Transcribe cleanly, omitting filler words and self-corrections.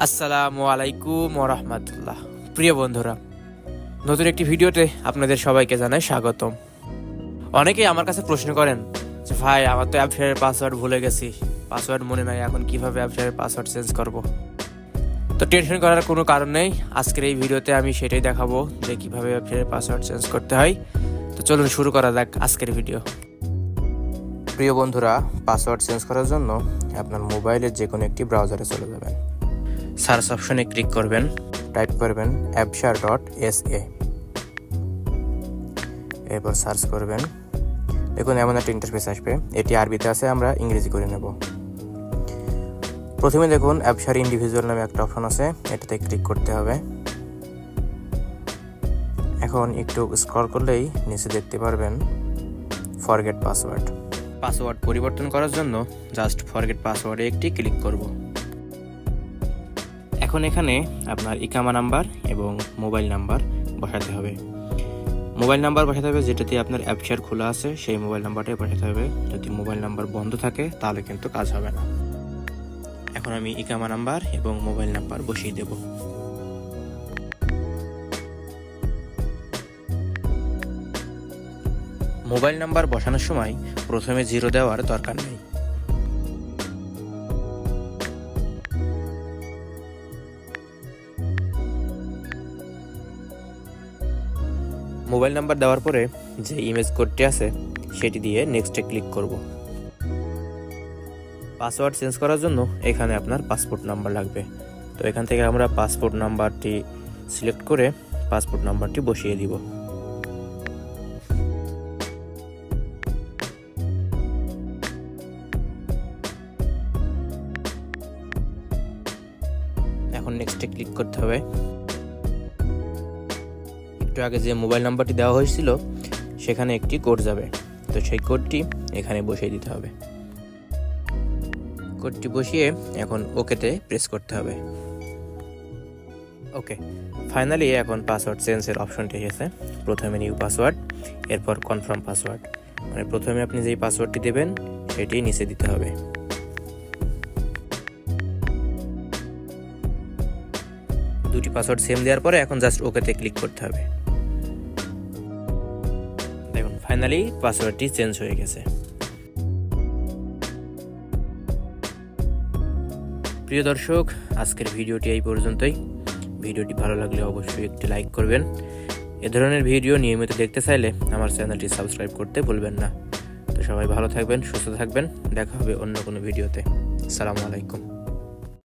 আসসালামু আলাইকুম ওয়া রাহমাতুল্লাহ। প্রিয় বন্ধুরা, নতুন একটি ভিডিওতে আপনাদের সবাইকে জানাই স্বাগতম। অনেকেই আমার কাছে প্রশ্ন করেন যে ভাই, আমার তো অ্যাপশেয়ারের পাসওয়ার্ড ভুলে গেছি, পাসওয়ার্ড মনে নাই, এখন কিভাবে অ্যাপশেয়ারের পাসওয়ার্ড চেঞ্জ করব। তো টেনশন করার কোনো কারণ নেই, আজকের এই ভিডিওতে আমি সেটাই দেখাবো যে কিভাবে অ্যাপশেয়ারের পাসওয়ার্ড চেঞ্জ করতে হয়। তো চলুন শুরু করা যাক আজকের ভিডিও। প্রিয় বন্ধুরা, পাসওয়ার্ড চেঞ্জ করার জন্য আপনার মোবাইলের যে কোনো একটি ব্রাউজারে চলে যাবেন। সার্চ অপশনে ক্লিক করবেন, টাইপ করবেন appshare.sa, এরপর সার্চ করবেন। দেখুন এমন একটা ইন্টারফেস আসবে, এটি আরবিতে আছে, আমরা ইংরেজি করে নেব। প্রথমে দেখুন অ্যাপশার ইন্ডিভিজুয়াল নামে একটা অপশন আছে, এটাতে ক্লিক করতে হবে। এখন একটু স্ক্রল করলেই নিচে দেখতে পারবেন ফরগেট পাসওয়ার্ড। পাসওয়ার্ড পরিবর্তন করার জন্য জাস্ট ফরগেট পাসওয়ার্ডে একটি ক্লিক করব। এখন এখানে আপনার ইকামা নাম্বার এবং মোবাইল নাম্বার বসাতে হবে। মোবাইল নাম্বার বসাতে হবে যেটাতে আপনার অ্যাপশেয়ার খোলা আছে, সেই মোবাইল নাম্বারটাই বসাতে হবে। যদি মোবাইল নাম্বার বন্ধ থাকে তাহলে কিন্তু কাজ হবে না। এখন আমি ইকামা নাম্বার এবং মোবাইল নাম্বার বসিয়ে দেব। মোবাইল নাম্বার বসানোর সময় প্রথমে 0 দেওয়ার দরকার নেই। মোবাইল নাম্বার দেওয়ার পরে যে ইমেজ কোডটি আছে সেটি দিয়ে নেক্সটে ক্লিক করব। পাসওয়ার্ড চেঞ্জ করার জন্য এখানে আপনার পাসপোর্ট নাম্বার লাগবে। তো এখান থেকে আমরা পাসপোর্ট নাম্বারটি সিলেক্ট করে পাসপোর্ট নাম্বারটি বসিয়ে দিব। এখন নেক্সটে ক্লিক করতে হবে। একটু আগে যে মোবাইল নাম্বারটি দেওয়া হয়েছিল সেখানে একটি কোড যাবে, তো সেই কোডটি এখানে বসিয়ে দিতে হবে। কোডটি বসিয়ে এখন ওকেতে প্রেস করতে হবে। ওকে, ফাইনালি এখন পাসওয়ার্ড চেঞ্জের অপশনটি এসেছে। প্রথমে নিউ পাসওয়ার্ড, এরপর কনফার্ম পাসওয়ার্ড, মানে প্রথমে আপনি যেই পাসওয়ার্ডটি দেবেন সেটি নিচে দিতে হবে। দুটি পাসওয়ার্ড সেম দেওয়ার পরে এখন জাস্ট ওকেতে ক্লিক করতে হবে। দেখুন ফাইনালি পাসওয়ার্ডটি চেঞ্জ হয়ে গেছে। প্রিয় দর্শক, আজকের ভিডিওটি এই পর্যন্তই। ভিডিওটি ভালো লাগলে অবশ্যই একটি লাইক করবেন। এ ধরনের ভিডিও নিয়মিত দেখতে চাইলে আমার চ্যানেলটি সাবস্ক্রাইব করতে ভুলবেন না। তো সবাই ভালো থাকবেন, সুস্থ থাকবেন, দেখা হবে অন্য কোনো ভিডিওতে। আসসালামু আলাইকুম।